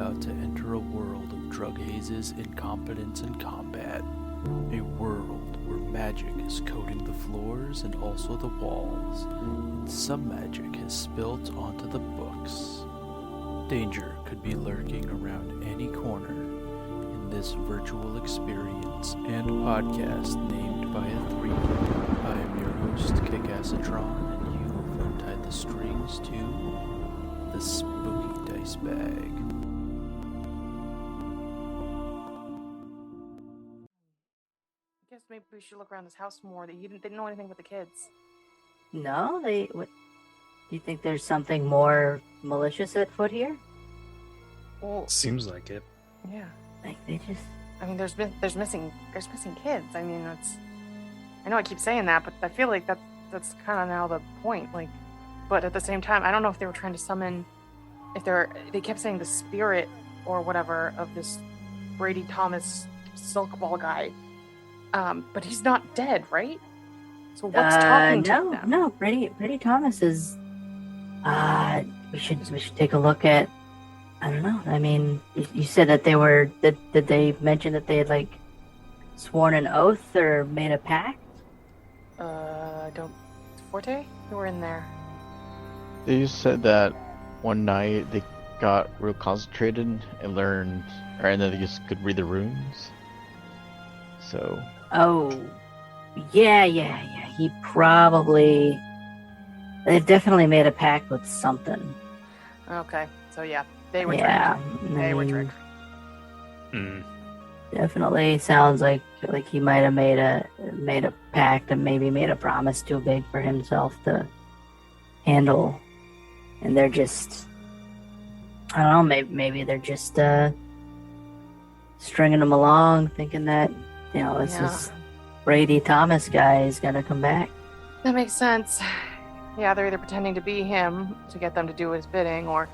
about to enter a world of drug hazes, incompetence, and combat. A world where magic is coating the floors and also the walls, and some magic has spilt onto the books. Danger could be lurking around any corner in this virtual experience and podcast named by a three. I am your host, Kick-Assatron, and you have untied the strings to the Spooky Dice Bag. I guess maybe we should look around this house more. They didn't know anything about the kids. No, what? Do you think there's something more malicious at foot here? Well, Seems like it. yeah. Like they just... I mean, there's missing kids. I mean, I know I keep saying that, but I feel like that's kind of now the point. Like, but at the same time, I don't know if they were trying to summon. They kept saying the spirit or whatever of this Brady Thomas silk ball guy. But he's not dead, right? So what's talking to them? No, Brady Thomas is... we should take a look at... I don't know. I mean, you said that they were... Did they mention that they had, like, sworn an oath or made a pact? Forte? You were in there. They said that one night they got real concentrated and learned... and then they just could read the runes. So... Oh, yeah. He probably... They've definitely made a pact with something. Okay, so yeah, they were tricked. They were tricked. Definitely sounds like he might have made a pact and maybe made a promise too big for himself to handle. And they're just... I don't know, maybe they're just stringing him along, thinking that, this Brady Thomas guy is gonna come back. That makes sense. Yeah, they're either pretending to be him to get them to do his bidding, or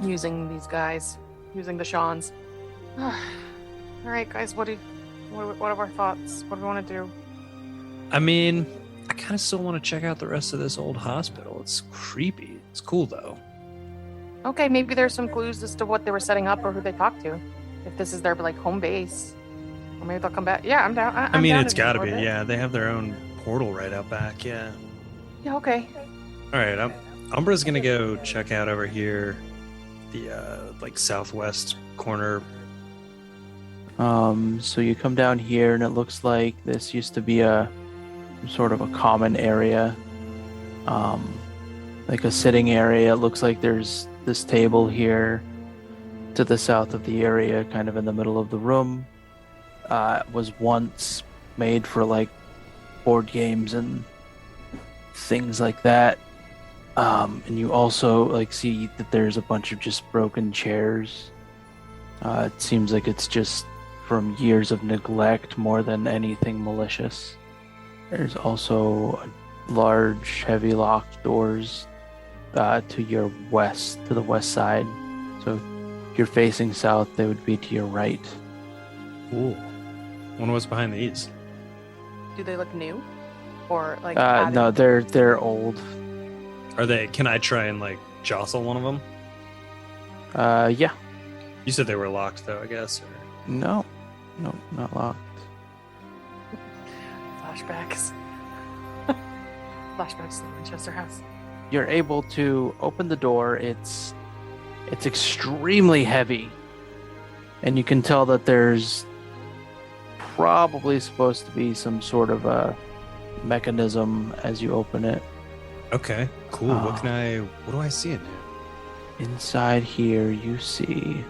using these guys, using the Shawns. All right, guys, what are our thoughts? What do we want to do? I mean, I kind of still want to check out the rest of this old hospital. It's creepy. It's cool, though. Okay, maybe there's some clues as to what they were setting up or who they talked to. If this is their, home base. Or maybe they'll come back. Yeah, I'm down. I'm I mean, down it's to got to do be. it. Yeah, they have their own portal right out back. Yeah. Yeah, okay. All right, Umbra's going to go check out over here, the, southwest corner. So you come down here and it looks like this used to be sort of a common area, like a sitting area. It looks like there's this table here to the south of the area, kind of in the middle of the room. Was once made for board games and things like that. And you also see that there's a bunch of just broken chairs. It seems like it's just from years of neglect more than anything malicious. There's also large, heavy locked doors to the west side. So if you're facing south, they would be to your right. Cool. Wonder what's behind these. Do they look new? Or no, they're old. Are they? Can I try and jostle one of them? Yeah. You said they were locked, though. I guess. Or... No, not locked. Flashbacks. Flashbacks to the Winchester house. You're able to open the door. It's extremely heavy, and you can tell that there's probably supposed to be some sort of a mechanism as you open it. Okay, cool. What do I see in here? Inside here, you see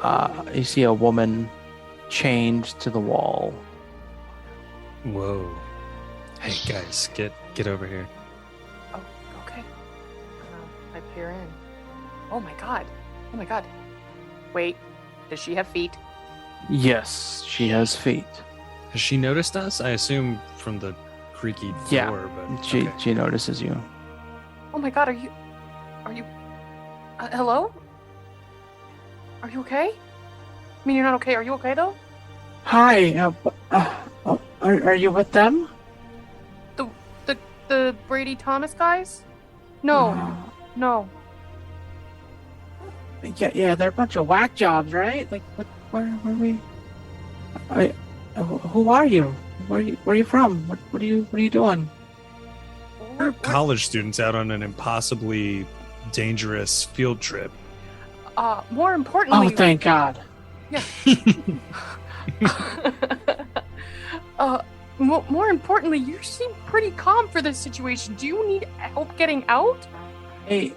a woman chained to the wall. Whoa. Hey, guys, get over here. Oh, okay. I peer in. Oh my god. Wait, does she have feet? Yes, she has feet. Has she noticed us? I assume from the creaky floor, Yeah, but she notices you. Oh my god, are you... hello? Are you okay? I mean, you're not okay. Are you okay, though? Hi, are you with them? The Brady Thomas guys? No. Yeah, they're a bunch of whack jobs, right? Like, where we? Who are you? Where are you from? What are you doing? We're college students out on an impossibly dangerous field trip. More importantly, Oh, thank God. more importantly, you seem pretty calm for this situation. Do you need help getting out? Hey,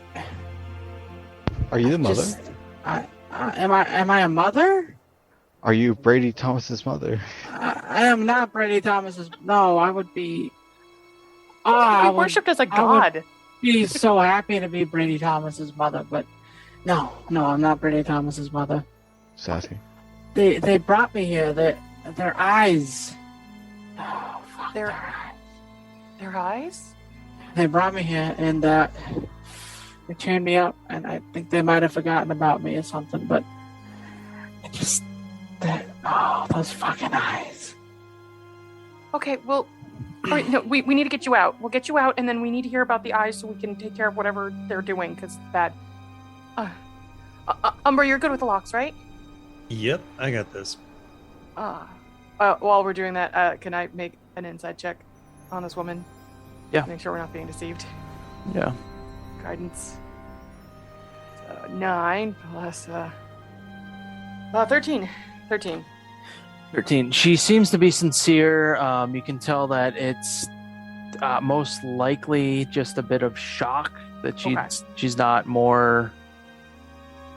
Are you the mother? am I a mother? Are you Brady Thomas's mother? I am not Brady Thomas's. No, I would be. You're worshipped as a god. Be so happy to be Brady Thomas's mother, but no, I'm not Brady Thomas's mother. Sassy. They brought me here. Their eyes. Oh, fuck Their- their eyes. Their eyes? They brought me here and they chained me up, and I think they might have forgotten about me or something, but it just those fucking eyes. Okay, well, all right, no, we need to get you out. We'll get you out, and then we need to hear about the eyes so we can take care of whatever they're doing, because that... Umber, you're good with the locks, right? Yep, I got this. While we're doing that, can I make an inside check on this woman? Yeah. Make sure we're not being deceived. Yeah. Guidance. 9 plus 13. 13. She seems to be sincere. You can tell that it's most likely just a bit of shock that she's not more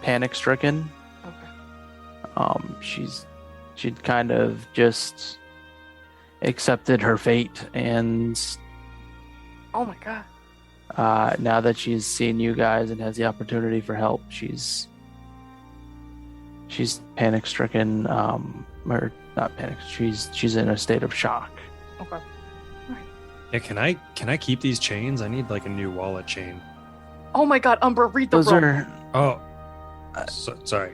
panic stricken. Okay. She'd kind of just accepted her fate, and Oh my god. now that she's seen you guys and has the opportunity for help, she's panic stricken. Or not panic. She's in a state of shock. Okay. Yeah, can I keep these chains? I need like a new wallet chain. Oh my god, Umber, read the Those rope. are Oh, sorry.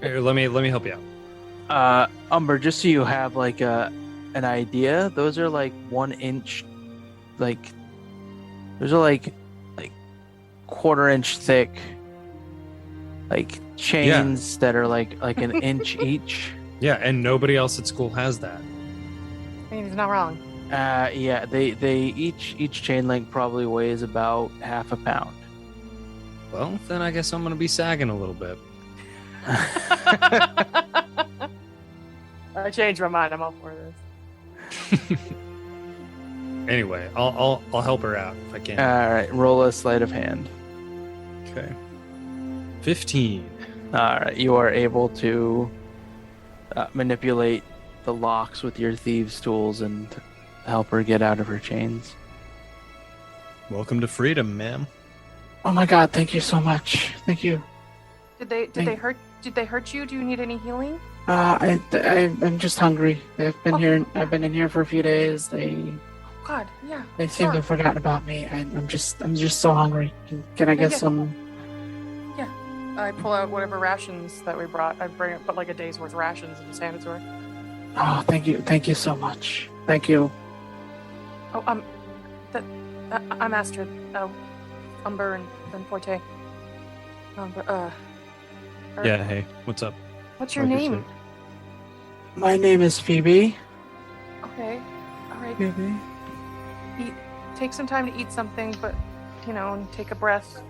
Here, let me help you out. Umber, just so you have like an idea, those are like 1 inch, like those are like 1/4 inch thick, like chains that are like an inch each. Yeah, and nobody else at school has that. I mean, he's not wrong. Yeah, they each chain link probably weighs about half a pound. Well, then I guess I'm gonna be sagging a little bit. I changed my mind. I'm all for this. Anyway, I'll help her out if I can. All right, roll a sleight of hand. Okay. 15. All right, you are able to manipulate the locks with your thieves' tools and help her get out of her chains. Welcome to freedom, ma'am. Oh my God! Thank you so much. Thank you. Did they hurt you? Do you need any healing? I'm just hungry. I've been in here for a few days. They God, yeah. seem to have forgotten about me. I'm just so hungry. Can I get some? Yeah. I pull out whatever rations that we brought. I put like a day's worth of rations in his hand to her. Oh, thank you so much. Thank you. Oh, I'm Astrid. Umber and Forte. Yeah, hey, what's up? What's your Like you name? My name is Phoebe. Okay. All right. Phoebe. Take some time to eat something, but and take a breath.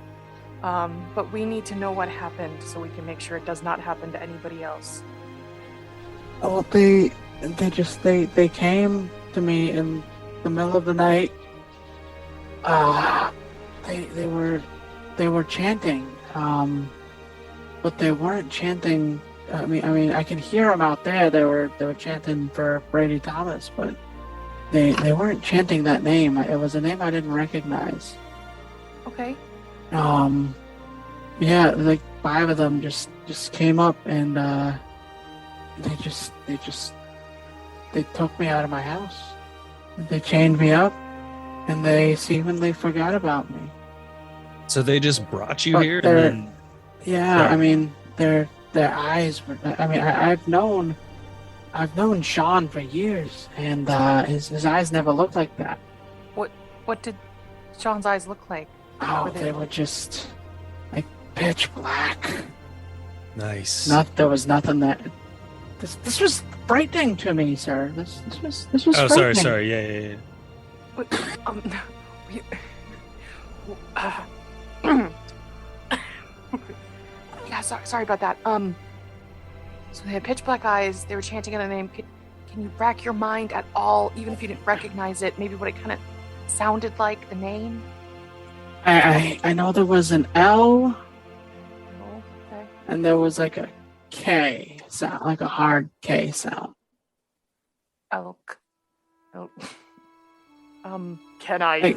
But we need to know what happened so we can make sure it does not happen to anybody else. Oh, they came to me in the middle of the night. They were chanting. But they weren't chanting. I mean, I can hear them out there. They were chanting for Brady Thomas, but they weren't chanting that name. It was a name I didn't recognize. Okay. Yeah, like 5 of them just came up and they took me out of my house. They chained me up, and they seemingly forgot about me. So they just brought you But here, and they're- then Yeah, Sorry. I mean, their eyes were. I mean, I've known Sean for years, and his eyes never looked like that. What did Sean's eyes look like? Oh, Were they- they were just like pitch black. Nice. There was nothing that. This was frightening to me, sir. This was Oh, frightening. sorry. Yeah. But, we, uh, yeah, sorry about that. So they had pitch black eyes. They were chanting in the name. Can you rack your mind at all, even if you didn't recognize it? Maybe what it kind of sounded like, the name. I know there was an L Oh, okay. and there was like a K sound, like a hard K sound. Elk. Can I?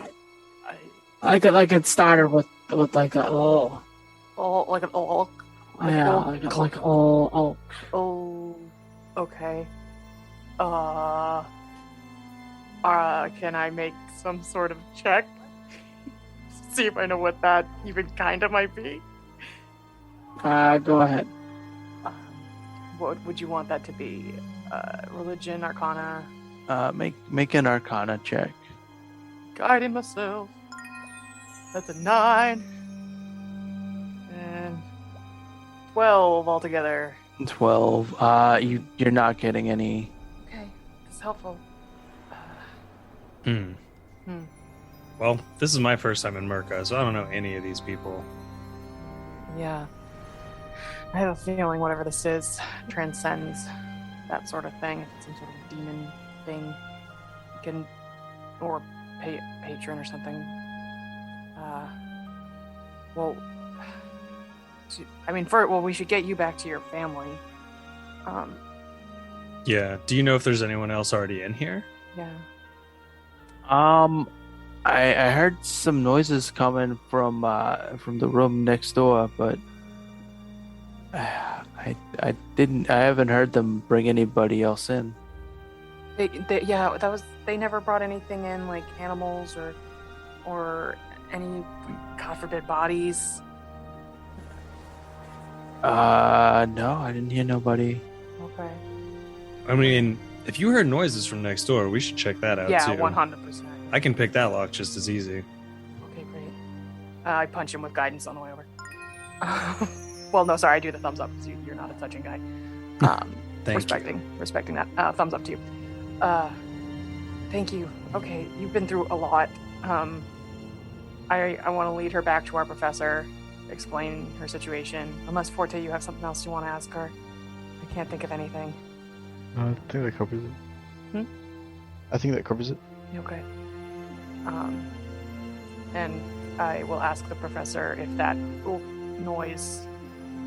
Like it started with like a oh. Oh, like an elk. Yeah, like oh. Oh, okay. Can I make some sort of check? See if I know what that even kind of might be. Go ahead. What would you want that to be? Religion, Arcana, Make an Arcana check. guiding myself. That's a 9 and 12 altogether. 12. You're not getting any. Okay, that's helpful. Hmm. Well, this is my first time in Merca, so I don't know any of these people. Yeah. I have a feeling whatever this is transcends that sort of thing. If it's some sort of demon thing, you can, or patron or something. Well, we should get you back to your family. Yeah. Do you know if there's anyone else already in here? Yeah. I heard some noises coming from the room next door, but I haven't heard them bring anybody else in. They never brought anything in, like animals or any, God forbid, bodies. No, I didn't hear nobody. Okay. I mean, if you heard noises from next door, we should check that out Yeah, too. 100%. I can pick that lock just as easy. Okay, great. I punch him with guidance on the way over. Well, no, sorry, I do the thumbs up because you're not a touching guy. Thank you. Respecting that. Thumbs up to you. Thank you. Okay, you've been through a lot. I want to lead her back to our professor, explain her situation. Unless, Forte, you have something else you want to ask her. I can't think of anything. I think that covers it. I think that covers it. Okay. And I will ask the professor if that noise,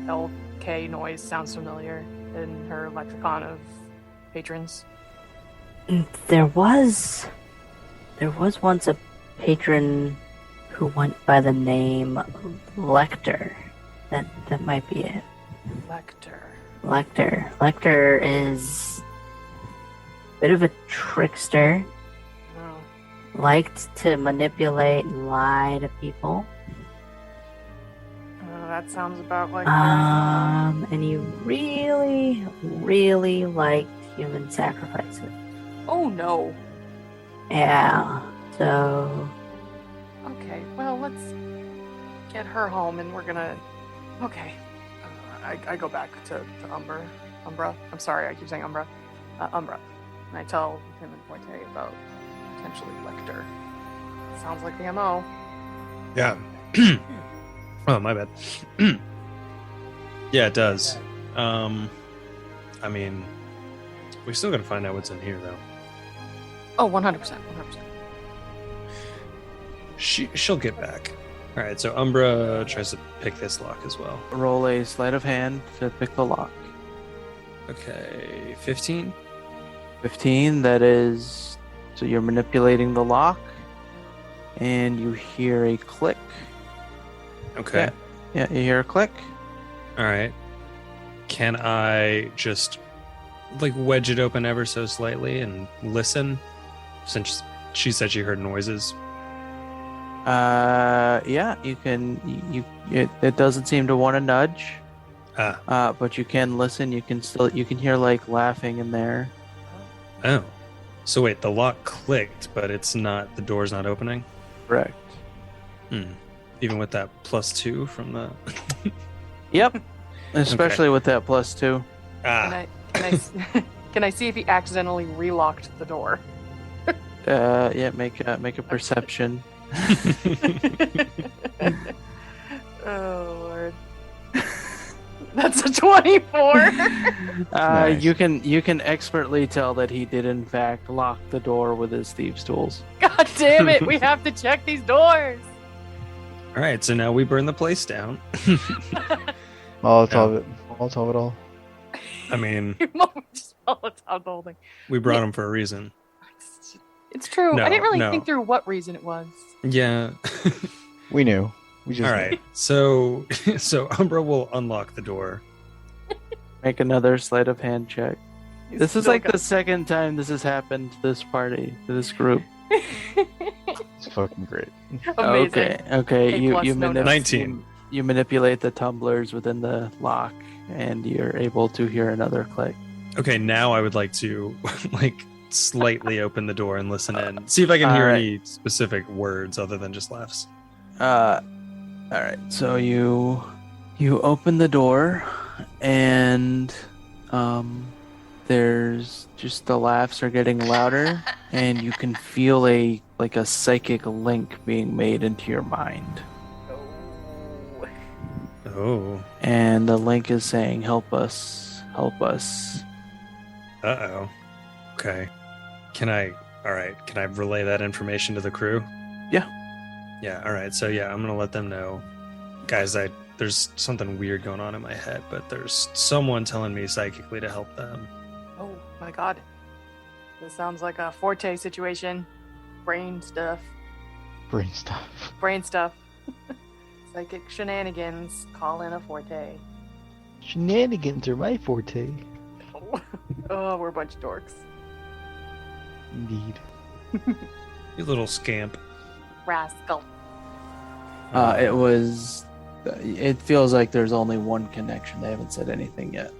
LK noise, sounds familiar in her lexicon of patrons. There was once a patron who went by the name Lecter. That might be it. Lecter is a bit of a trickster. Oh. Liked to manipulate and lie to people. That sounds about like And he really, really liked human sacrifices. Oh no. Yeah, so... Okay, well, let's get her home and we're gonna... Okay. I go back to Umbra. I'm sorry, I keep saying Umbra. Umbra. And I tell him and Forte about potentially Lecter. Sounds like the MO. Yeah. Oh, my bad. Yeah, it does. I mean, we still gotta find out what's in here, though. Oh, 100%. She'll get back. All right, so Umbra tries to pick this lock as well. Roll a sleight of hand to pick the lock. Okay, 15. 15, that is... So you're manipulating the lock, and you hear a click. Okay. Yeah, you hear a click. All right. Can I just like wedge it open ever so slightly and listen? Since she said she heard noises. Yeah, you can. It doesn't seem to want to nudge. But you can listen. You can hear like laughing in there. Oh. So wait, the lock clicked, but the door's not opening? Correct. Even with that +2 from the... Yep. Especially with that +2. Ah, Can I see if he accidentally relocked the door? Yeah, make a perception. Oh Lord. That's a 24. Nice. You can expertly tell that he did in fact lock the door with his thieves' tools. God damn it! We have to check these doors. all right, so now we burn the place down. Molotov it. Molotov it all. I mean, Your mom just followed down the whole thing. we brought him for a reason. It's true. No, I didn't really no. think through what reason it was. Yeah. We knew. We just All right. So Umbra will unlock the door. Make another sleight of hand check. He's This is still like the second time this has happened to this party, to this group. It's fucking great. Amazing. Okay. A You plus, no notes. 19. You manipulate the tumblers within the lock, and you're able to hear another click. Okay, now I would like to like slightly open the door and listen in. See if I can hear All right. any specific words other than just laughs. All right. So you open the door, and there's just the laughs are getting louder, and you can feel a psychic link being made into your mind. Oh. And the link is saying, "Help us, help us." Uh-oh. Okay. Can I relay that information to the crew? Yeah. Yeah, all right. So yeah, I'm going to let them know. Guys, there's something weird going on in my head, but there's someone telling me psychically to help them. Oh my God. This sounds like a Forte situation. Brain stuff. Brain stuff. Brain stuff. Psychic shenanigans. Call in a Forte. Shenanigans are my forte. Oh, we're a bunch of dorks. Indeed. You little scamp. Rascal. It feels like there's only one connection. They haven't said anything yet.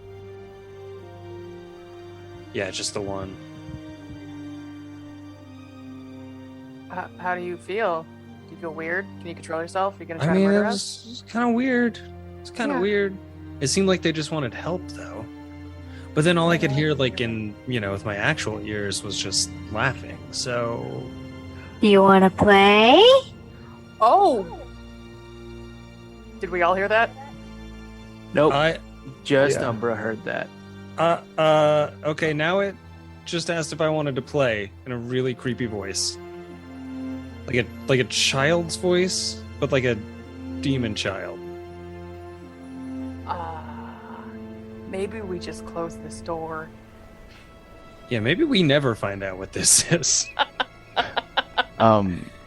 Yeah, just the one. How do you feel? Do you feel weird? Can you control yourself? Are you gonna I try mean, to it murder us? was kind of weird. It's kind of Yeah. weird. It seemed like they just wanted help, though. But then all I could hear, like in with my actual ears, was just laughing. So Do you want to play? Oh! Did we all hear that? Nope. I Just Yeah. Umbra heard that. okay. Now it just asked if I wanted to play in a really creepy voice, like a child's voice, but like a demon child. Maybe we just close this door. Yeah, maybe we never find out what this is.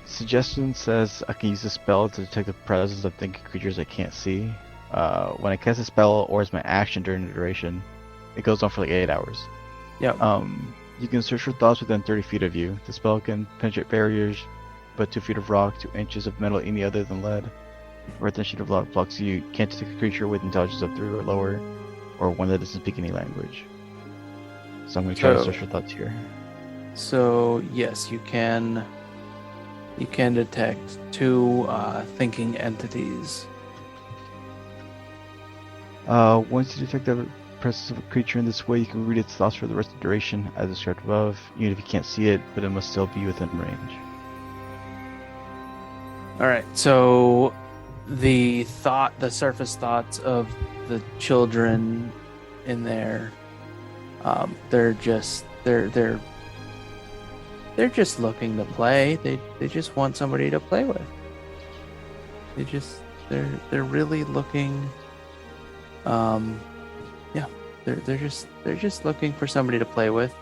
Suggestion says I can use a spell to detect the presence of thinking creatures I can't see. When I cast a spell or as my action during the duration, it goes on for like 8 hours. Yep. You can search for thoughts within 30 feet of you. The spell can penetrate barriers, but 2 feet of rock, 2 inches of metal any other than lead, or a thin sheet of rock blocks you. Can't detect a creature with intelligence of 3 or lower, or one that doesn't speak any language. So I'm going to try to So- search for thoughts here. So yes, you can detect 2 thinking entities. Once you detect the presence of a creature in this way, you can read its thoughts for the rest of the duration, as described above, even if you can't see it, but it must still be within range. All right. So the surface thoughts of the children in there, they're just looking to play. They just want somebody to play with. They're really looking. Yeah, they're just looking for somebody to play with.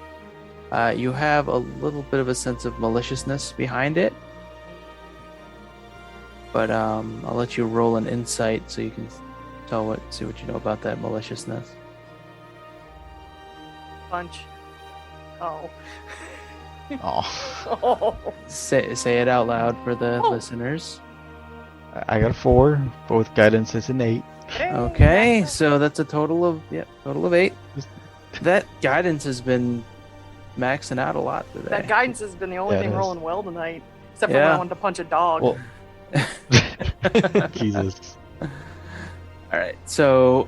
You have a little bit of a sense of maliciousness behind it, but I'll let you roll an insight so you can see what you know about that maliciousness. Punch. Oh. Oh, Oh. Say it out loud for the Oh. listeners. I got a 4, but with guidance it's an 8. Okay, so that's a total of 8. That guidance has been maxing out a lot today. That guidance has been the only Yeah, it thing is. rolling well tonight. Except for when Yeah. I wanted to punch a dog. Well, Jesus. all right. So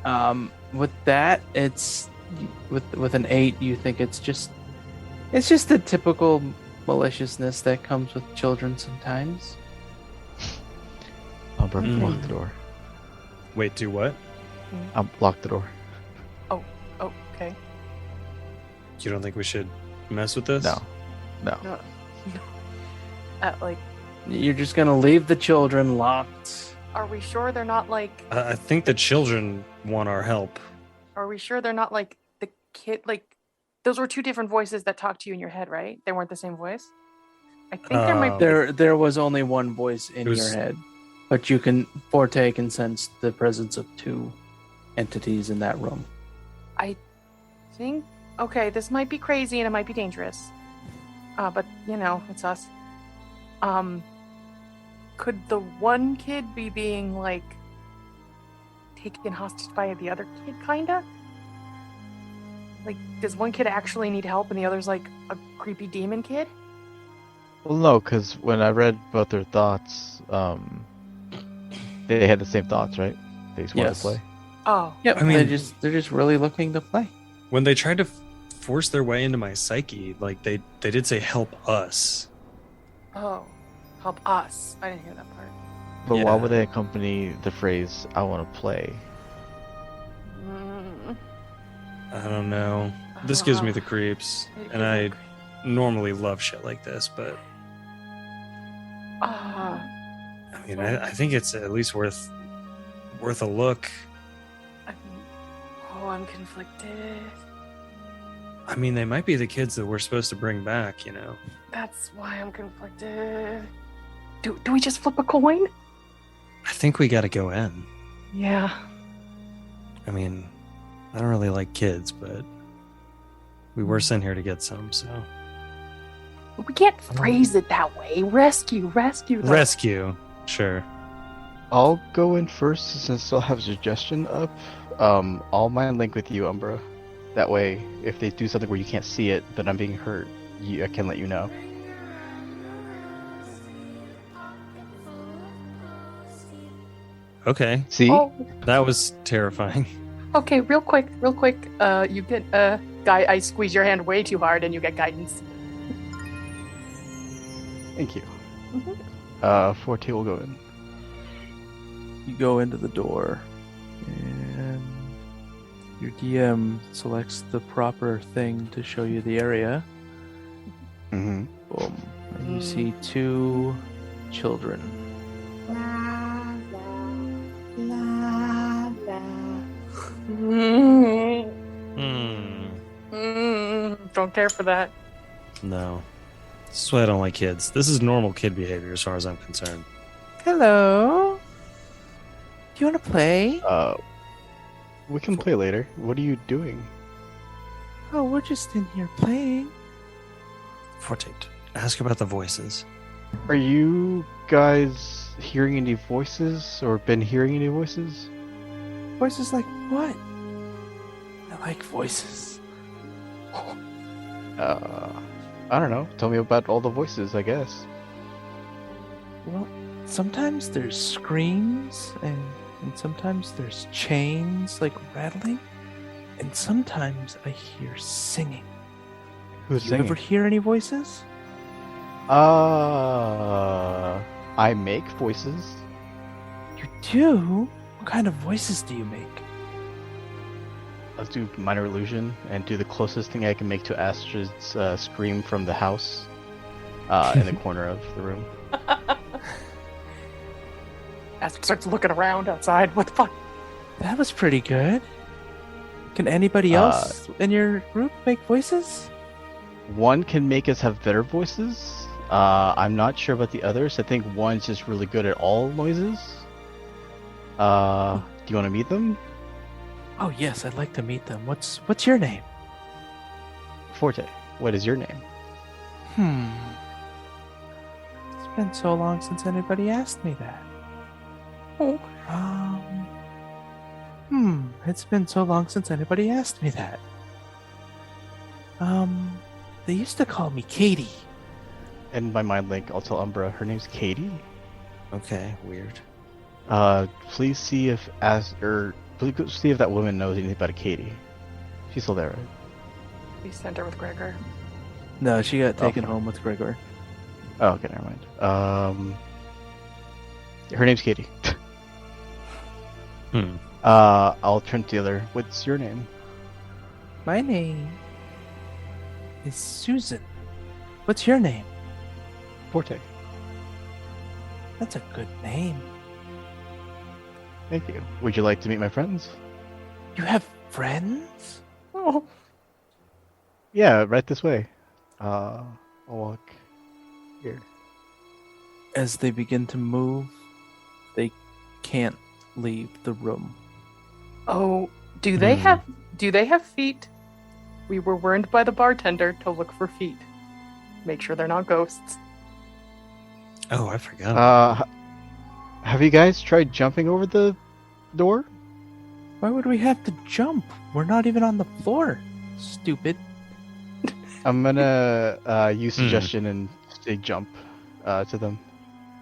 With that, it's with an 8. You think it's just the typical maliciousness that comes with children sometimes. Umbra, Mm. lock the door. Wait, do what? Lock the door. Oh, okay. You don't think we should mess with this? No. No. Like, You're just gonna leave the children locked. are we sure they're not like? I think the children want our help. Are we sure they're not like the kid? Like, those were two different voices that talked to you in your head, right? They weren't the same voice. I think there might be. There was only one voice in It was- your head, but you can sense the presence of 2 entities in that room. I think. Okay, this might be crazy and it might be dangerous. But you know, it's us. Could the one kid be being like taken hostage by the other kid, kinda? Like, does one kid actually need help and the other's like a creepy demon kid? Well, no, because when I read about their thoughts, they had the same thoughts, right? They just wanted Yes. to play. Oh, Yep. I mean- they're just really looking to play. When they tried to force their way into my psyche, like they did say help us. oh, help us. I didn't hear that part. But why Yeah. would they accompany the phrase "I want to play"? Mm, I don't know. This gives me the creeps, and I normally love shit like this, but Ah, I mean, I think it's at least worth a look. I'm conflicted. I mean, they might be the kids that we're supposed to bring back, you know. That's why I'm conflicted. Do we just flip a coin? I think we got to go in. Yeah. I mean, I don't really like kids, but we were sent here to get some, so We can't phrase it that way. Rescue. though. rescue, sure. I'll go in first since I still have suggestion up. I'll mind link with you, Umbra. That way, if they do something where you can't see it, but I'm being hurt, I can let you know. Okay, See? Oh, that was terrifying. okay. Real quick. You get guy. I squeeze your hand way too hard, and you get guidance. Thank you. Mhm. Forte will go in. You go into the door, and your DM selects the proper thing to show you the area. Mm-hmm. Boom. And you see 2 children. Don't care for that. No. This is why I don't like kids. This is normal kid behavior as far as I'm concerned. Hello. Do you want to play? We can play later. What are you doing? Oh, we're just in here playing. Forte, ask about the voices. Are you guys hearing any voices or been hearing any voices? Voices like what? I like voices. I don't know. Tell me about all the voices, I guess. Well, sometimes there's screams, and sometimes there's chains like rattling, and sometimes I hear singing. Who's You singing? ever hear any voices? I make voices. You do? What kind of voices do you make? Let's do minor illusion and do the closest thing I can make to Astrid's scream from the house in the corner of the room. Astrid starts looking around outside. What the fuck? That was pretty good. Can anybody else in your group make voices? One can make us have better voices. I'm not sure about the others. I think one's just really good at all noises. Do you want to meet them? Oh yes, I'd like to meet them. What's your name? Forte, what is your name? It's been so long since anybody asked me that. Oh. It's been so long since anybody asked me that. They used to call me Katie. And by mind link, I'll tell Umbra her name's Katie. Okay, weird. Please see if Please go see if that woman knows anything about a Katie. She's still there, right? We sent her with Gregor. No, she got taken Okay. home with Gregor. Oh, okay, never mind. Her name's Katie. Hmm. I'll turn to the other. What's your name? My name is Susan. What's your name? Forte. That's a good name. Thank you. Would you like to meet my friends? You have friends? Oh, Yeah, right this way. I'll walk here. As they begin to move, they can't leave the room. oh, do they Hmm. have feet? We were warned by the bartender to look for feet. Make sure they're not ghosts. Oh, I forgot. Have you guys tried jumping over the door? Why would we have to jump? We're not even on the floor. Stupid. I'm gonna use suggestion and say jump to them.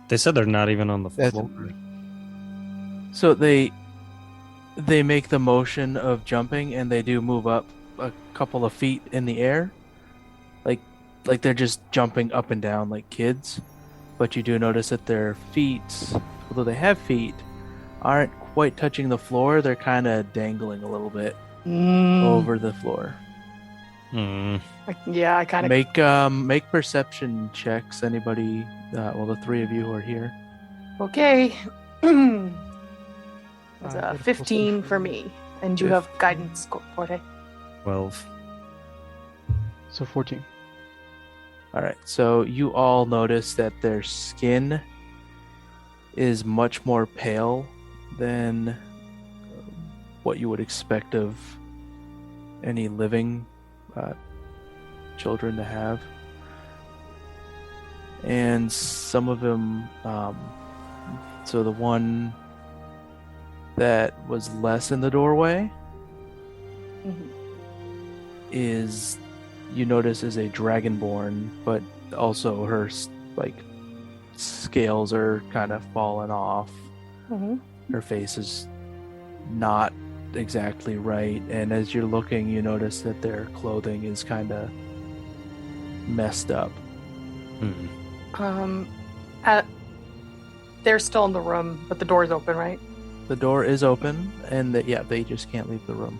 They said they're not even on the That's- floor. So they make the motion of jumping, and they do move up a couple of feet in the air, like they're just jumping up and down like kids. But you do notice that their feet, although they have feet, aren't quite touching the floor. They're kind of dangling a little bit over the floor. Hmm. Yeah, I kind of. Make perception checks. Anybody? Well, the three of you who are here. Okay. It's What 15 for me. And you have guidance, Forte. 12. So 14. All right, so you all notice that their skin is much more pale than what you would expect of any living children to have. And some of them, so the one that was less in the doorway is, you notice, is a dragonborn, but also her like scales are kind of falling off. Mm-hmm. Her face is not exactly right, and as you're looking, you notice that their clothing is kind of messed up. Hmm. They're still in the room, but the door's open, right? The door is open, and they just can't leave the room.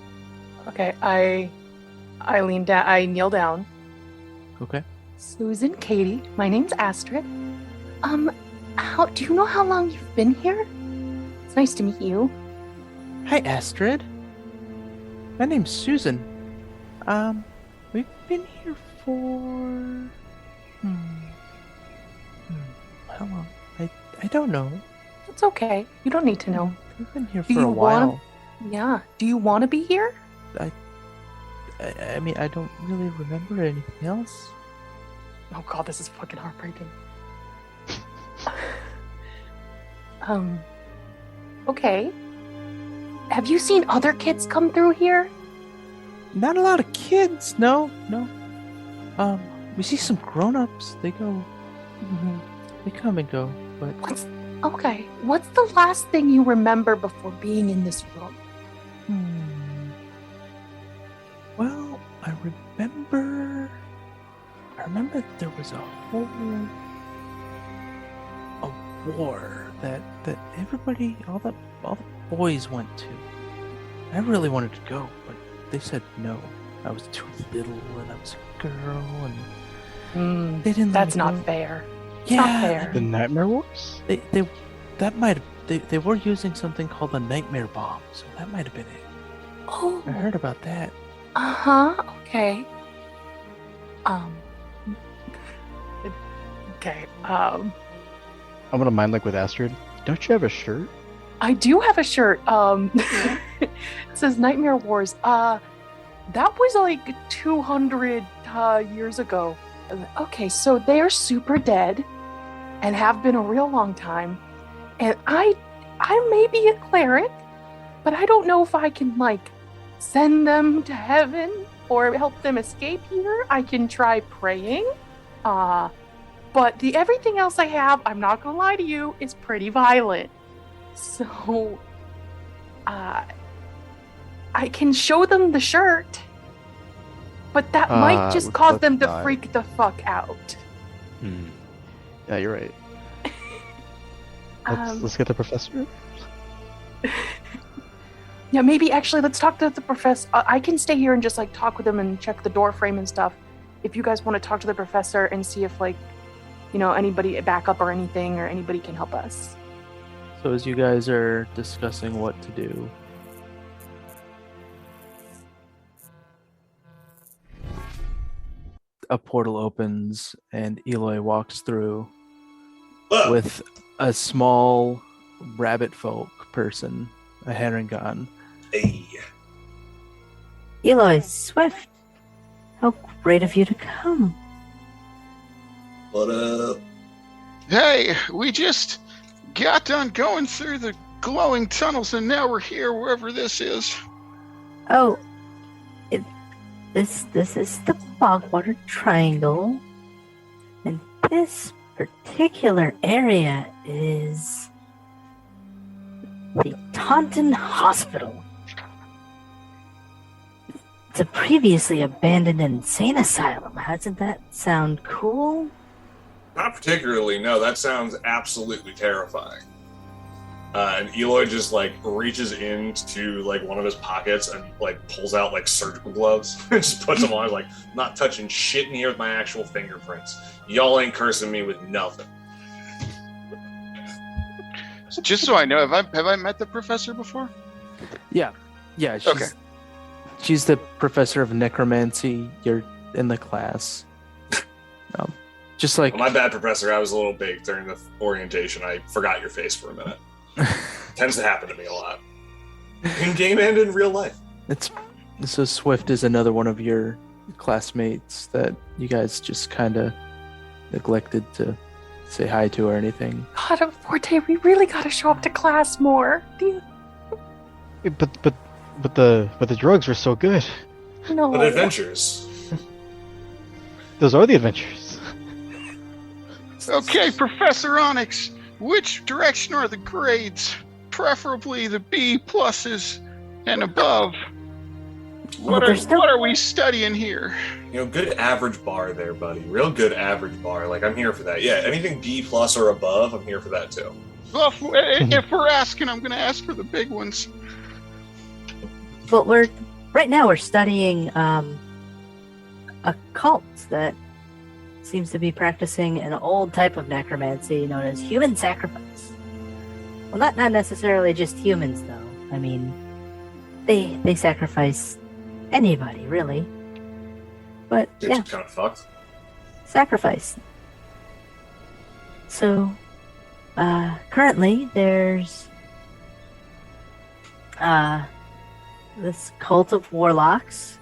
Okay, I lean down. I kneel down. Okay. Susan, Katie, my name's Astrid. How do you know how long you've been here? It's nice to meet you. Hi, Astrid. My name's Susan. We've been here for how long? I don't know. It's okay. You don't need to know. We've been here Do for you a while. wanna- Yeah. Do you want to be here? I mean, I don't really remember anything else. Oh God, this is fucking heartbreaking. Okay. Have you seen other kids come through here? Not a lot of kids. No. We see some grown-ups. They go. They come and go. But Okay. What's the last thing you remember before being in this room? Well, I remember there was a war that everybody, all the boys went to. I really wanted to go, but they said no. I was too little, and I was a girl, and they didn't. That's let me not go. fair. Yeah, not fair. The Nightmare Wars? They were using something called the nightmare bomb, so that might have been it. Oh. I heard about that. Okay. Okay. I'm gonna mind like with Astrid. Don't you have a shirt? I do have a shirt. It says Nightmare Wars. That was like 200 years ago. Okay, so they are super dead and have been a real long time. And I may be a cleric, but I don't know if I can like send them to heaven or help them escape here. I can try praying. But everything else I have, I'm not gonna lie to you, is pretty violent. So, I can show them the shirt, but that might just cause them to freak the fuck out. Yeah, you're right. Let's get the professor. Yeah, maybe actually let's talk to the professor. I can stay here and just like talk with him and check the door frame and stuff. If you guys want to talk to the professor and see if like, anybody back up or anything or anybody can help us. So as you guys are discussing what to do, a portal opens and Eloy walks through with a small rabbit folk person, a Harengon. Hey. Eloy, Swift, how great of you to come. What up? Hey, we just got done going through the glowing tunnels and now we're here wherever this is. Oh, this is the Bogwater Triangle, and this particular area is the Taunton Hospital. It's a previously abandoned insane asylum. Doesn't that sound cool? Not particularly, no. That sounds absolutely terrifying. And Eloy just like reaches into like one of his pockets and like pulls out like surgical gloves and just puts them on. Like, not touching shit in here with my actual fingerprints. Y'all ain't cursing me with nothing. Just so I know, have I met the professor before? Yeah. She's, Okay. She's the professor of necromancy. You're in the class. Just like Well, my bad, Professor. I was a little big during the orientation. I forgot your face for a minute. Tends to happen to me a lot. In game and in real life. So Swift is another one of your classmates that you guys just kind of neglected to say hi to or anything. God, Forte, we really gotta show up to class more. But the drugs were so good. No. But adventures. Those are the adventures. Okay, Professor Onyx, which direction are the grades? Preferably the B pluses and above. What are we studying here? Good average bar there, buddy. Real good average bar. Like, I'm here for that. Yeah, anything B plus or above, I'm here for that too. Well, if we're asking, I'm going to ask for the big ones. But right now we're studying a cult that seems to be practicing an old type of necromancy known as human sacrifice. Well, not necessarily just humans, though. I mean, they sacrifice anybody, really. But It's yeah, kind of fucked. sacrifice. So, currently there's this cult of warlocks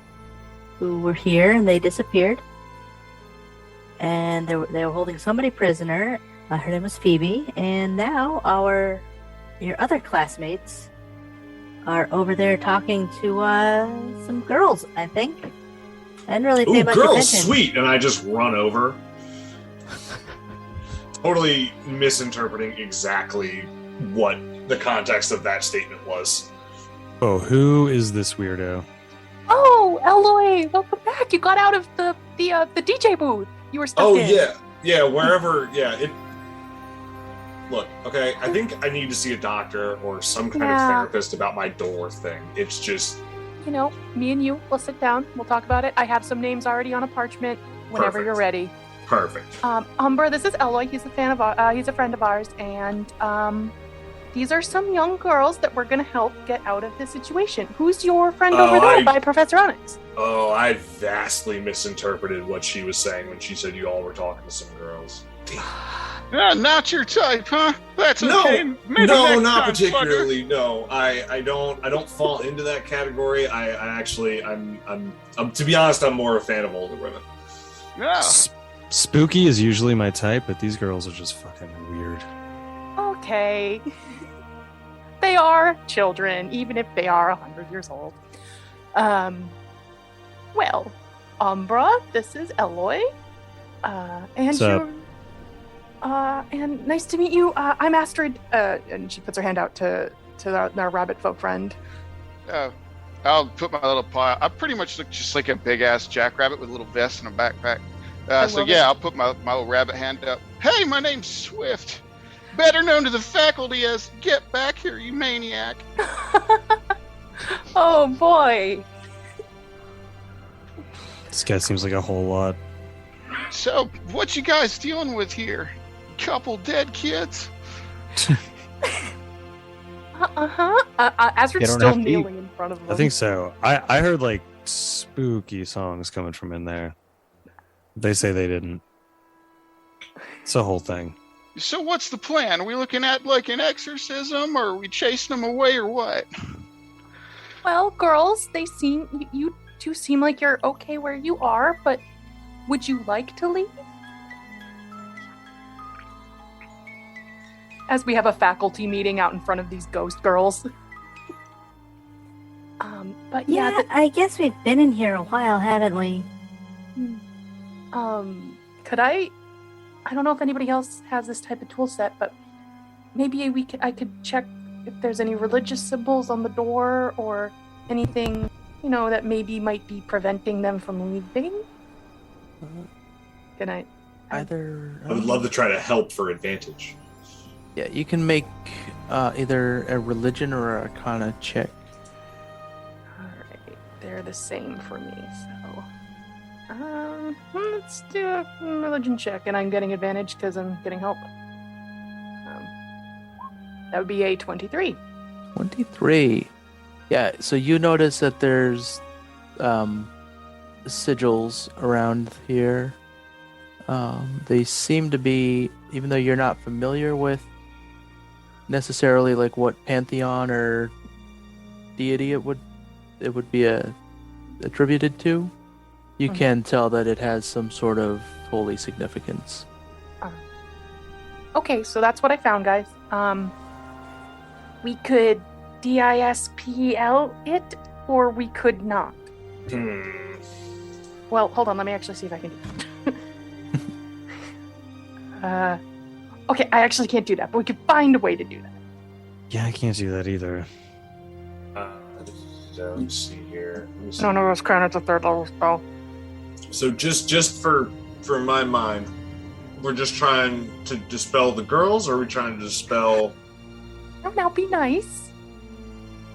who were here and they disappeared. And they were holding somebody prisoner. Her name was Phoebe, and now your other classmates are over there talking to some girls, I think. I didn't really pay Ooh, much girls, attention. sweet! And I just run over. Totally misinterpreting exactly what the context of that statement was. Oh, who is this weirdo? Oh, Eloy, welcome back. You got out of the DJ booth. You were stuck Oh, in. yeah, wherever, Look, okay, I think I need to see a doctor or some kind of therapist about my door thing. It's just... Me and you, we'll sit down. We'll talk about it. I have some names already on a parchment whenever Perfect. you're ready. Perfect. Umbra, this is Eloy. He's a friend of ours, and these are some young girls that we're gonna help get out of this situation. Who's your friend over there by Professor Onyx? Oh, I vastly misinterpreted what she was saying when she said you all were talking to some girls. Not your type, huh? That's okay. Maybe No, next not time, particularly. No, I don't fall into that category. I'm to be honest, I'm more a fan of older women. Yeah. Spooky is usually my type, but these girls are just fucking weird. Okay. They are children, even if they are 100 years old. Well, Umbra, this is Eloy. And What's up? and nice to meet you. I'm Astrid, and she puts her hand out to our rabbit folk friend. Oh, I'll put my little paw. I pretty much look just like a big ass jackrabbit with a little vest and a backpack. So love yeah, it. I'll put my little rabbit hand up. Hey, my name's Swift, better known to the faculty as "Get Back Here, you maniac." Oh boy. This guy seems like a whole lot. So, what you guys dealing with here? Couple dead kids? Astrid's don't still have to eat. kneeling in front of them. I think so. I heard like spooky songs coming from in there. They say they didn't. It's a whole thing. So, what's the plan? Are we looking at like an exorcism, or are we chasing them away, or what? Well, girls, you two seem like you're okay where you are, but would you like to leave? As we have a faculty meeting out in front of these ghost girls. But Yeah, I guess we've been in here a while, haven't we? Could I don't know if anybody else has this type of tool set, but maybe I could check if there's any religious symbols on the door or anything, that maybe might be preventing them from leaving. Can I? Either I would love to try to help for advantage. Yeah, you can make either a religion or a arcana check. Alright, they're the same for me, so let's do a religion check, and I'm getting advantage because I'm getting help. That would be a 23. 23. Yeah, so you notice that there's sigils around here. They seem to be, even though you're not familiar with necessarily like what pantheon or deity it would be attributed to, you can tell that it has some sort of holy significance. Okay, so that's what I found, guys. We could DISPL it, or we could not. Well, hold on, let me actually see if I can do that. Okay, I actually can't do that, but we could find a way to do that. Yeah, I can't do that either. Let me see here. Let me see. No, it's kind of a third level spell. So just for my mind, we're just trying to dispel the girls, or are we trying to dispel? Oh, now be nice.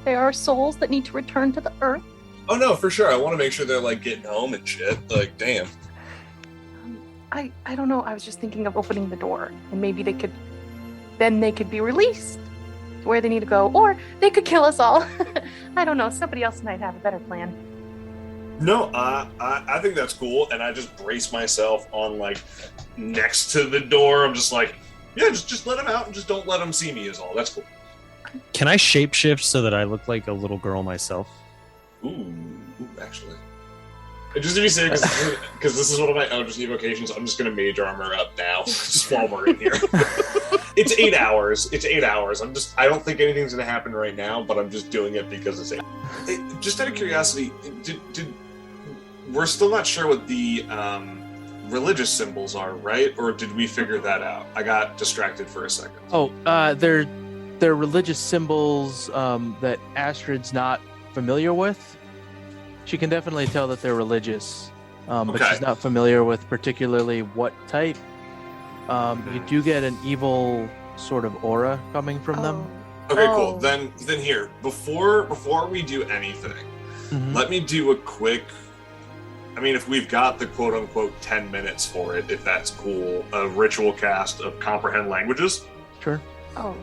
There are souls that need to return to the earth. Oh no, for sure. I want to make sure they're like getting home and shit. Like, damn. I don't know. I was just thinking of opening the door, and maybe they could be released to where they need to go, or they could kill us all. I don't know. Somebody else might have a better plan. No, I think that's cool, and I just brace myself on like next to the door. I'm just like, yeah, just let them out and just don't let them see me is all. That's cool. Can I shapeshift so that I look like a little girl myself? Ooh, actually. Just to be safe, because this is one of my Eldritch evocations, I'm just going to mage armor up now, just while we're in here. It's 8 hours. I don't think anything's going to happen right now, but I'm just doing it because it's 8. Just out of curiosity, we're still not sure what the religious symbols are, right? Or did we figure that out? I got distracted for a second. Oh, they're religious symbols that Astrid's not familiar with. She can definitely tell that they're religious, but Okay. she's not familiar with particularly what type. You do get an evil sort of aura coming from them. Okay, Oh. cool. Then here, before we do anything, let me do a quick. I mean, if we've got the quote unquote 10 minutes for it, if that's cool, a ritual cast of comprehend languages. Sure. Oh.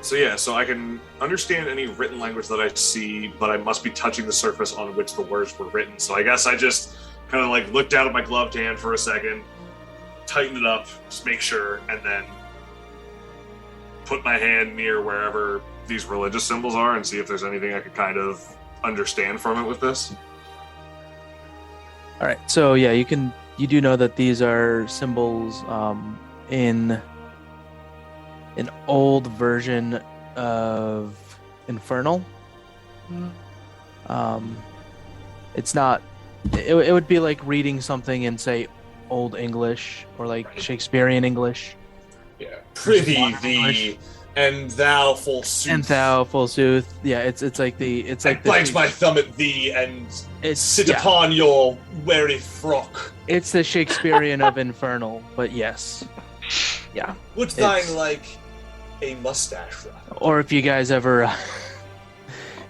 So I can understand any written language that I see, but I must be touching the surface on which the words were written. So I guess I just kind of like looked down at my gloved hand for a second, tightened it up, just make sure, and then put my hand near wherever these religious symbols are and see if there's anything I could kind of understand from it with this. All right. So yeah, you do know that these are symbols in an old version of Infernal. It's not. It would be like reading something in, say, Old English or like Shakespearean English. Yeah, pretty Modern the English. And thou, forsooth. And thou, forsooth. Yeah, it's like the bite my thumb at thee and sit upon your weary frock. It's the Shakespearean of infernal, but yes, yeah. Would thine like a mustache rather? Or if you guys ever,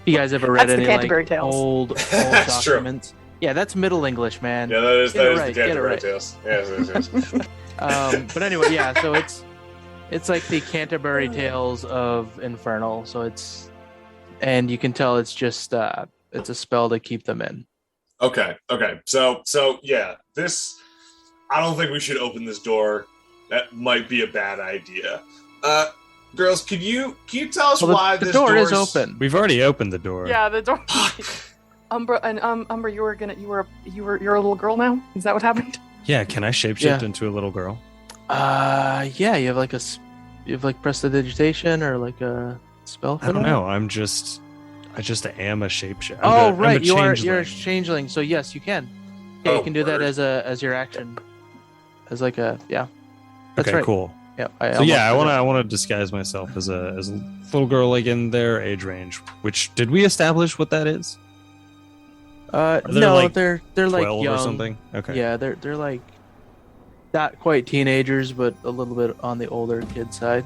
read That's any the Canterbury like Tales. old That's true. documents? Yeah, that's Middle English, man. Yeah, that is Get it the right, Canterbury get it Tales. Yes. But anyway, yeah. So it's like the Canterbury Tales of infernal. So and you can tell it's just it's a spell to keep them in. Okay. So yeah, I don't think we should open this door. That might be a bad idea. Girls, can you tell us why the this door is door's- open? We've already opened the door. Yeah, the door. Umbra and Umbra, you're a little girl now. Is that what happened? Yeah, can I shapeshift Yeah. into a little girl? Yeah. You have like prestidigitation or like a spell. For I don't that? know. I just am a shapeshift. Oh, I'm right. a You're a changeling. changeling. So yes, you can. Yeah, you can do that as your action. As like a That's Okay, right. cool. Yeah. So yeah, I want to disguise myself as a little girl, like in their age range. Which did we establish what that is? No, like they're like 12 young or something. Okay. Yeah, they're like not quite teenagers, but a little bit on the older kid side.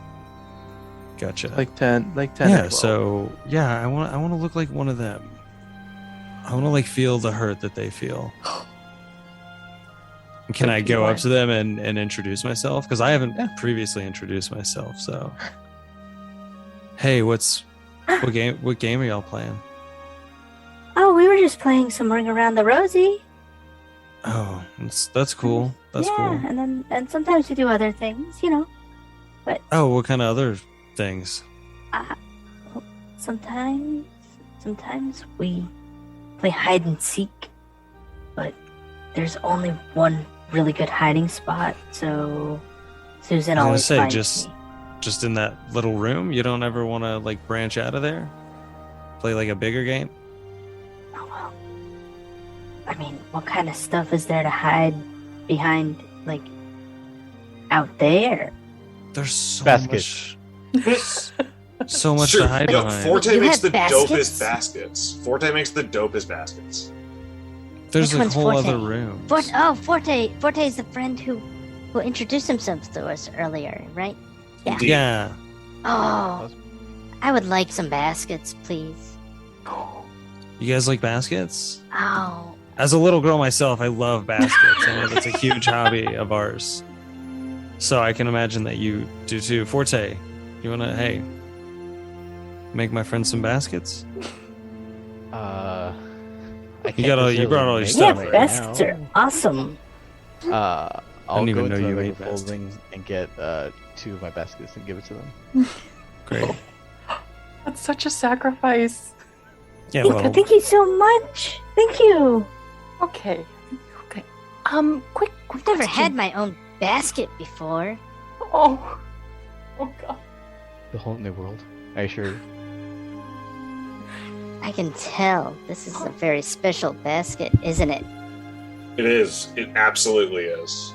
Gotcha. Like 10. or Yeah. 12. So yeah, I want to look like one of them. I want to like feel the hurt that they feel. Can I go up to them and introduce myself? Because I haven't previously introduced myself. So, hey, what game are y'all playing? Oh, we were just playing some Ring Around the Rosie. Oh, that's cool. That's yeah, cool. and sometimes we do other things, But Oh, what kind of other things? sometimes we play hide and seek, but there's only one really good hiding spot, so Susan I was always gonna say, finds me. just in that little room. You don't ever want to like branch out of there, play like a bigger game. Oh, well. I mean, what kind of stuff is there to hide behind, like, out there? There's so Baskets. so much Sure. to hide No, behind. Forte You makes have the baskets? dopest baskets. Forte makes the dopest baskets. There's Which a one's whole Forte? other room. Forte is the friend who introduced himself to us earlier, right? Yeah. Indeed. Yeah. Oh, I would like some baskets, please. You guys like baskets? Oh, As a little girl myself, I love baskets. I know that's a huge hobby of ours. So I can imagine that you do too. Forte, you wanna make my friend some baskets? You brought all your yeah, stuff right baskets are awesome. I'll didn't even go know into you my ate bag of holding and get 2 of my baskets and give it to them. Great. That's such a sacrifice. Yeah, well, Thank you so much. Thank you. Okay. Quick I've never question. had my own basket before. Oh God. The whole new world. I assure you. I can tell this is a very special basket, isn't it? It is. It absolutely is.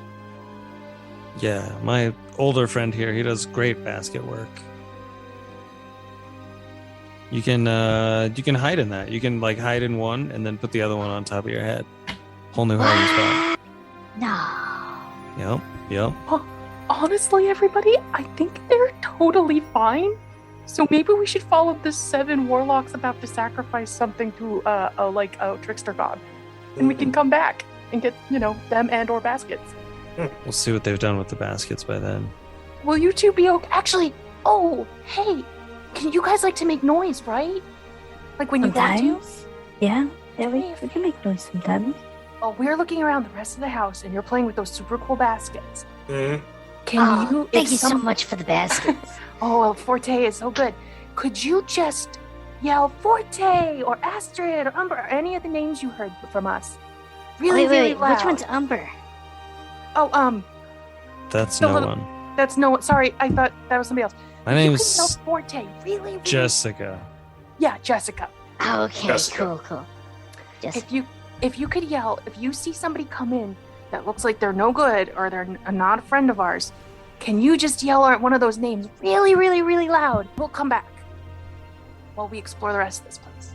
yeah, my older friend here, he does great basket work. You can hide in that. You can like hide in one and then put the other one on top of your head. Whole new hiding spot. No. Yep. Honestly, everybody, I think they're totally fine. So maybe we should follow the 7 warlocks about to sacrifice something to a trickster god, and we can come back and get them and/or baskets. We'll see what they've done with the baskets by then. Will you two be okay? Actually, hey, can you guys like to make noise, right? Like when you want to? Sometimes. Yeah, we can make noise sometimes. Oh, we're looking around the rest of the house, and you're playing with those super cool baskets. Mhm. Can you? Thank if you so some- much for the baskets. Oh, well, Forte is so good. Could you just yell Forte or Astrid or Umber or any of the names you heard from us? Really, really wait. loud. Which one's Umber? Oh, That's The no little- one. that's no. Sorry, I thought that was somebody else. My You could yell name's Forte. Really. Jessica. Yeah, Jessica. Oh, okay, Jessica. cool. Just If you could yell, if you see somebody come in that looks like they're no good or they're not a friend of ours, Can you just yell out one of those names really, really, really loud? We'll come back while we explore the rest of this place.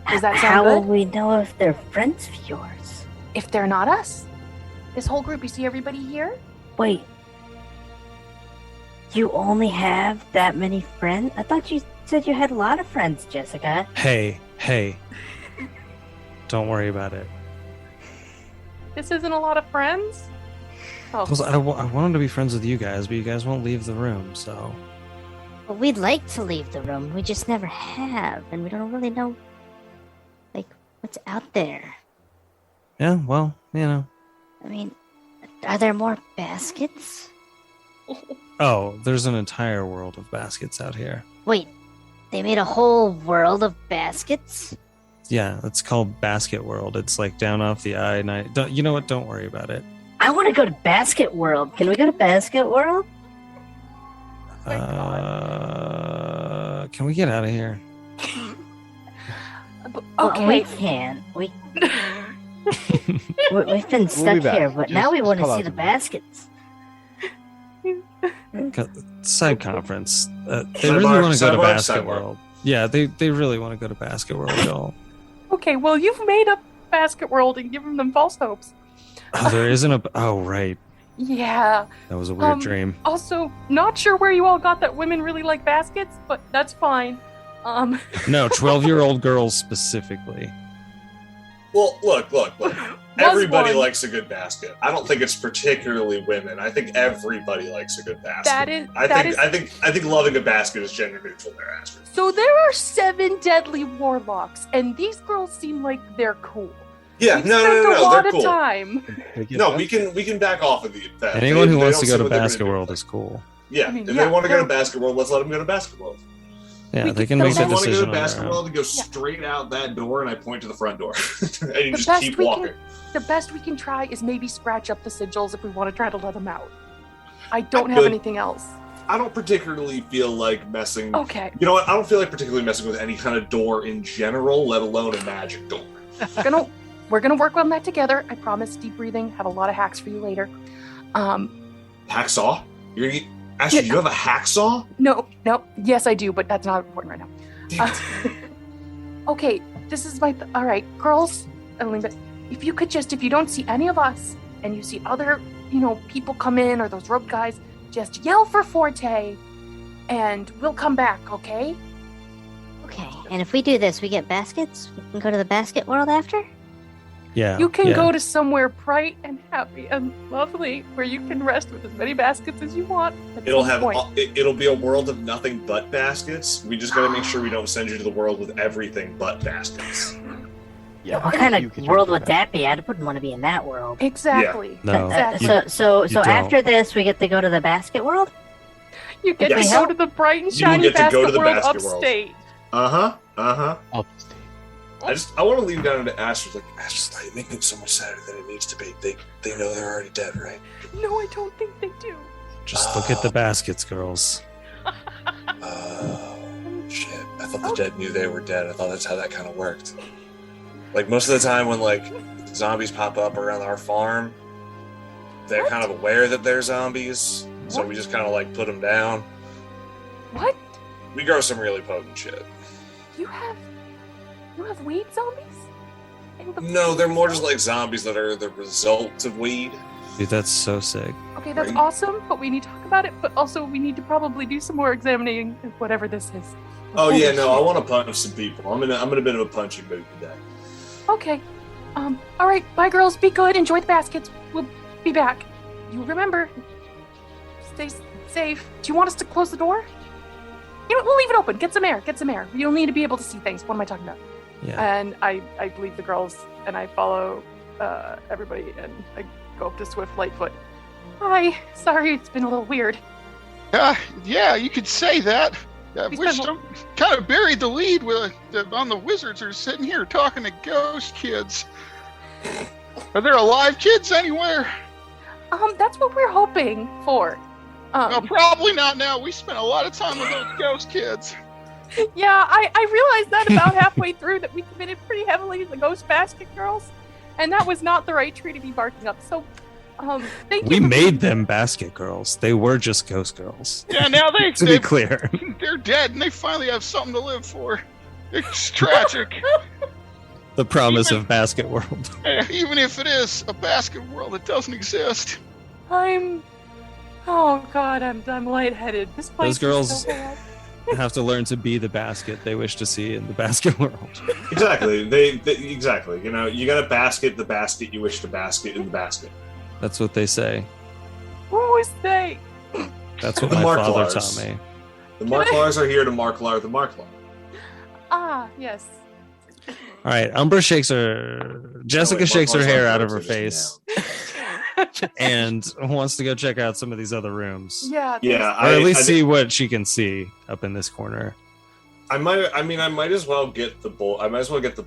Does that sound How good? will we know if they're friends of yours? If they're not us. This whole group, you see everybody here? Wait. You only have that many friends? I thought you said you had a lot of friends, Jessica. Hey. Don't worry about it. This isn't a lot of friends? Oh, Plus, I wanted to be friends with you guys, but you guys won't leave the room, so... Well, we'd like to leave the room. We just never have, and we don't really know, like, what's out there. Yeah, well, you know. I mean, are there more baskets? Oh, there's an entire world of baskets out here. Wait, they made a whole world of baskets? Yeah, it's called Basket World. It's like down off the I-9. You know what? Don't worry about it. I want to go to Basket World. Can we go to Basket World? Can we get out of here? okay. We can. We've been stuck back. here, but now we Just want to call see out the to me. baskets. Side conference. They Sidebar, really want to go to sidebar, Basket sidebar. World. Yeah, they really want to go to Basket World, y'all. Okay, well, you've made up Basket World and given them false hopes. Oh, there isn't a... Oh, right. Yeah. That was a weird dream. Also, not sure where you all got that women really like baskets, but that's fine. No, 12-year-old girls specifically. Well, look. Everybody one. likes a good basket. I don't think it's particularly women. I think everybody likes a good basket. I think loving a basket is gender neutral there, Astrid. So there are 7 deadly warlocks, and these girls seem like they're cool. Yeah, We've no, spent a lot they're of cool. time. No, we can back off of that. Anyone who They wants don't to say go to what they're gonna Basket do. World is cool. Yeah, I mean, if yeah, they want to go to they're- Basket World, let's let them go to Basket World. Yeah, We they can can make still that If you want to go decision to on their Basket own. World and go straight out that door, and I point to the front door, and you The just best keep we walking. The best we can try is maybe scratch up the sigils if we want to try to let them out. I don't I'm have good. anything else. I don't particularly feel like messing. Okay. You know what? I don't feel like particularly messing with any kind of door in general, let alone a magic door. We're gonna work on that together. I promise. Deep breathing. Have a lot of hacks for you later. Hacksaw? Actually, you have a hacksaw? No. Yes, I do, but that's not important right now. Damn it. Okay, this is my. All right, girls. Elena, if you don't see any of us, and you see other, people come in or those rope guys, just yell for Forte, and we'll come back. Okay? Okay, and if we do this, we get baskets? We can go to the Basket World after? Yeah. You can yeah. go to somewhere bright and happy and lovely where you can rest with as many baskets as you want. at It'll some have. point. It'll be a world of nothing but baskets. We just gotta make sure we don't send you to the world with everything but baskets. Yeah. What kind you of can world do would that be? I wouldn't want to be in that world. Exactly. No. Exactly. So you don't. after this, we get to go to the Basket World. You get Yes. to go to the bright and You will shiny get to go basket to the world basket world. upstate. Uh huh. Upstate. I want to lean down into Astrid's like, Astrid, you making it so much sadder than it needs to be. They know they're already dead, right? No, I don't think they do. Just look at the baskets, girls. Oh, shit. I thought the dead knew they were dead. I thought that's how that kind of worked. Like, most of the time when, zombies pop up around our farm, they're kind of aware that they're zombies, so we just kind of, put them down. What? We grow some really potent shit. You have weed zombies? No, they're more just like zombies that are the result of weed. Dude, that's so sick. Okay, that's Right. awesome, but we need to talk about it. But also, we need to probably do some more examining of whatever this is. Oh Holy yeah, no, shit. I want to punch some people. I'm in a bit of a punching mood today. Okay. All right. Bye, girls. Be good. Enjoy the baskets. We'll be back. You remember. Stay safe. Do you want us to close the door? We'll leave it open. Get some air. You don't need to be able to see things. What am I talking about? Yeah. And I leave the girls and I follow everybody and I go up to Swift Lightfoot. Hi. Sorry, it's been a little weird. Yeah, you could say that. I We wish spent- some kind of buried the lead on the wizards are sitting here talking to ghost kids. Are there alive kids anywhere? That's what we're hoping for. No, probably not now. We spent a lot of time with those ghost kids. Yeah, I realized that about halfway through that we committed pretty heavily to the Ghost Basket Girls, and that was not the right tree to be barking up. So, Thank We you. made them basket girls. They were just ghost girls. Yeah, now To be clear. they're dead and they finally have something to live for. It's tragic. The promise of Basket World. Even if it is a basket world that doesn't exist. Oh God, I'm lightheaded. This place Those girls is so bad. have to learn to be the basket they wish to see in the basket world. Exactly. Exactly. You know, you got to basket the basket you wish to basket in the basket. That's what they say. Who is they? That's what The my father Marklars. taught me. The Marklars are here to Marklar the Marklar. Ah, yes. All right, Umbra shakes her. Jessica wait, shakes her Marklar's hair on out of birds, her they're just face and wants to go check out some of these other rooms. Yeah. Yeah, Or at least I see what she can see up in this corner. I might as well get the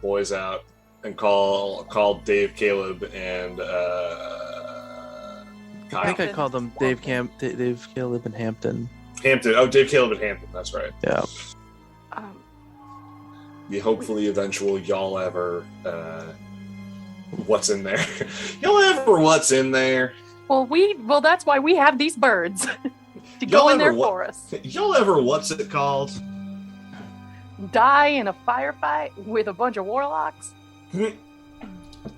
boys out and call Dave, Caleb, and I think I Hampton. called them Dave, Caleb, and Hampton. Hampton. Oh, Dave, Caleb, and Hampton. That's right. Yeah. The hopefully eventual y'all ever what's in there. Y'all ever what's in there? Well, that's why we have these birds to go Y'all in there ever what- for us. Y'all ever what's it called? Die in a firefight with a bunch of warlocks. All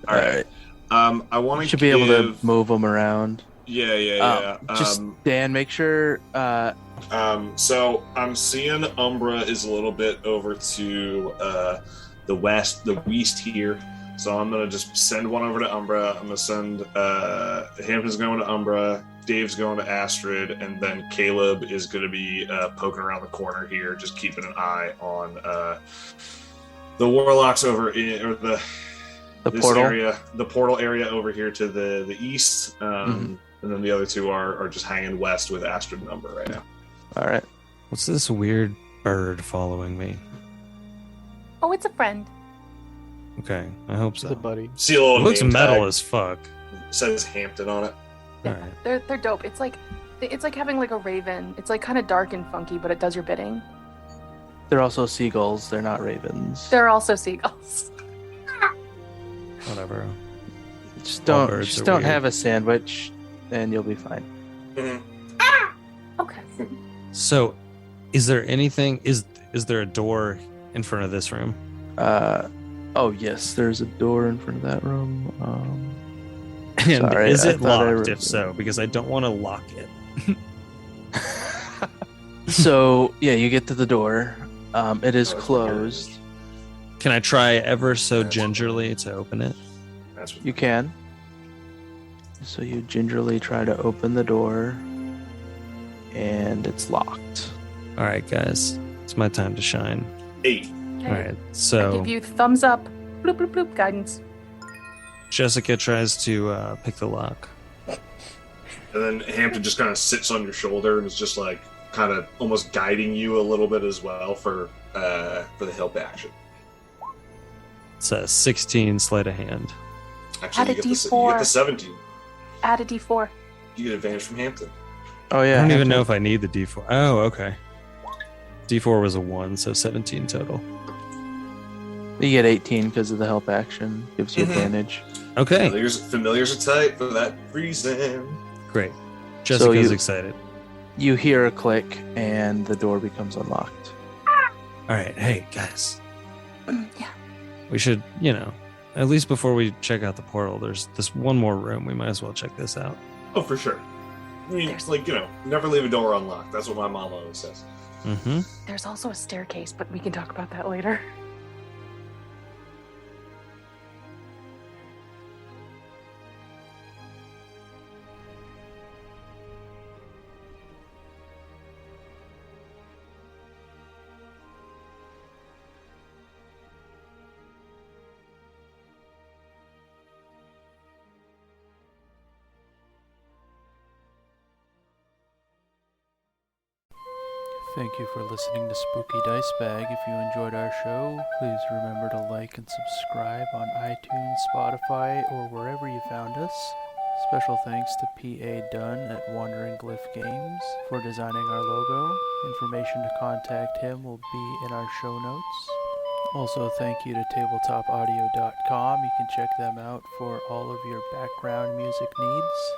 right. I want You to should be able to move them around. Yeah. Just Dan, make sure. So I'm seeing Umbra is a little bit over to the west here. So I'm gonna just send one over to Umbra. I'm gonna send Hampton's going to Umbra, Dave's going to Astrid, and then Caleb is gonna be poking around the corner here, just keeping an eye on the warlocks over in or this portal area, the portal area over here to the east. And then the other two are just hanging west with Astrid and Umbra right now. All right. What's this weird bird following me? Oh, it's a friend. Okay, I hope so. It's a buddy. See a little It looks name metal tag. as fuck. Says Hampton on it. All right. They're dope. It's like having like a raven. It's like kind of dark and funky, but it does your bidding. They're also seagulls. They're not ravens. They're also seagulls. Whatever. Just All don't birds just are don't weird. have a sandwich, and you'll be fine. Okay. So, is there anything? Is there a door in front of this room? Oh yes, there's a door in front of that room. And Sorry, is I it thought I locked? re- If so, because I don't want to lock it. So yeah, you get to the door. It is Oh, it's closed. Can I try ever so gingerly to open it? That's what You can. So you gingerly try to open the door, and it's locked. All right, guys, it's my time to shine. 8. All right, I so give you thumbs up. Bloop bloop bloop. Guidance. Jessica tries to pick the lock. And then Hampton just kind of sits on your shoulder and is just like kind of almost guiding you a little bit as well for the help action. It's a 16 sleight of hand. Actually, Add you a get, the, you D4. get the 17. Add a D4. You get advantage from Hampton. Oh yeah. I don't even Hampton. know if I need the D4. Oh, okay. D4 was a 1, so 17 total. You get 18 because of the help action. Gives you Mhm. advantage. Okay, Familiars are tight for that reason. great. Jessica's you- excited. You hear a click, and the door becomes unlocked. All right, hey guys, Yeah. we should, at least before we check out the portal, there's this one more room. We might as well check this out. Oh, for sure. I mean, it's like, never leave a door unlocked. That's what my mom always says. Mm-hmm. There's also a staircase, but we can talk about that later. Thank you for listening to Spooky Dice Bag. If you enjoyed our show, please remember to like and subscribe on iTunes, Spotify, or wherever you found us. Special thanks to P.A. Dunn at Wandering Glyph Games for designing our logo. Information to contact him will be in our show notes. Also, thank you to tabletopaudio.com. You can check them out for all of your background music needs.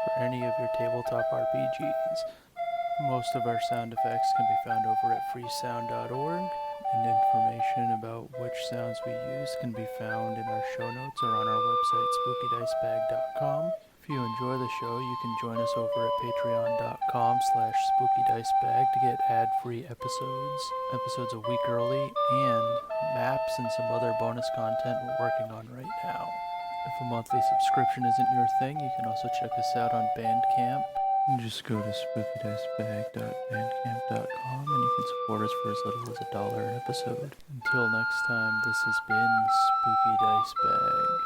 for any of your tabletop RPGs. Most of our sound effects can be found over at freesound.org, and information about which sounds we use can be found in our show notes or on our website, spookydicebag.com. If you enjoy the show, you can join us over at patreon.com/spookydicebag to get ad-free episodes a week early, and maps and some other bonus content we're working on right now. If a monthly subscription isn't your thing, you can also check us out on Bandcamp. Just go to spookydicebag.bandcamp.com and you can support us for as little as $1 an episode. Until next time, this has been Spooky Dice Bag.